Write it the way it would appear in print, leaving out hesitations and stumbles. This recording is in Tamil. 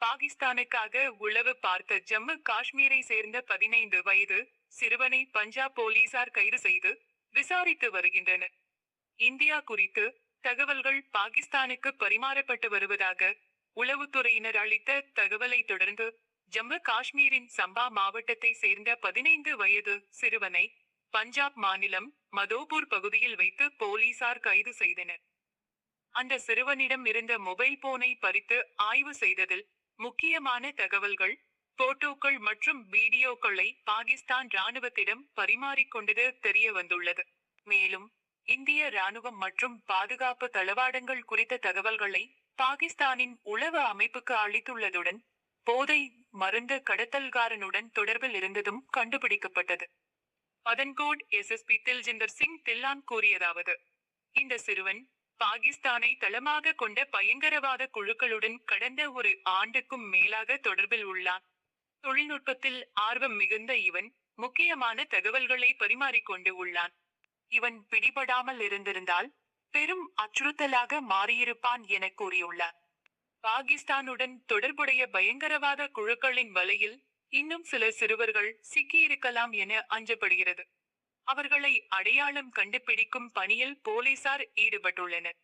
பாகிஸ்தானுக்காக உளவு பார்த்த ஜம்மு காஷ்மீரை சேர்ந்த 15 வயது சிறுவனை பஞ்சாப் போலீசார் கைது செய்து விசாரித்து வருகின்றனர். இந்தியா குறித்து தகவல்கள் பாகிஸ்தானுக்கு பரிமாறப்பட்டு வருவதாக உளவுத்துறையினர் அளித்த தகவலை தொடர்ந்து ஜம்மு காஷ்மீரின் சம்பா மாவட்டத்தை சேர்ந்த 15 வயது சிறுவனை பஞ்சாப் மாநிலம் மதோபூர் பகுதியில் வைத்து போலீசார் கைது செய்தனர். அந்த சிறுவனிடம் இருந்த மொபைல் போனை பறித்து ஆய்வு செய்ததில் முக்கியமான தகவல்கள், போட்டோக்கள் மற்றும் வீடியோக்களை பாகிஸ்தான் ராணுவத்திடம் பரிமாறிக்கொண்டது தெரிய வந்துள்ளது. மேலும் இந்திய ராணுவம் மற்றும் பாதுகாப்பு தளவாடங்கள் குறித்த தகவல்களை பாகிஸ்தானின் உளவு அமைப்புக்கு அளித்துள்ளதுடன் போதை மருந்து கடத்தல்காரனுடன் தொடர்பில் இருந்ததும் கண்டுபிடிக்கப்பட்டது. பதன்கோட் எஸ்எஸ்பி தில்ஜிந்தர் சிங் தில்லான் கூறியதாவது: இந்த சிறுவன் பாகிஸ்தானை தளமாக கொண்ட பயங்கரவாத குழுக்களுடன் கடந்த ஒரு ஆண்டுக்கும் மேலாக தொடர்பில் உள்ளான். தொழில்நுட்பத்தில் ஆர்வம் மிகுந்த இவன் முக்கியமான தகவல்களை பரிமாறிக்கொண்டு உள்ளான். இவன் பிடிபடாமல் இருந்திருந்தால் பெரும் அச்சுறுத்தலாக மாறியிருப்பான் என கூறியுள்ளார். பாகிஸ்தானுடன் தொடர்புடைய பயங்கரவாத குழுக்களின் வலையில் இன்னும் சில சிறுவர்கள் சிக்கியிருக்கலாம் என அஞ்சப்படுகிறது. அவர்களை அடையாளம் கண்டுபிடிக்கும் பணியில் போலீசார் ஈடுபட்டுள்ளனர்.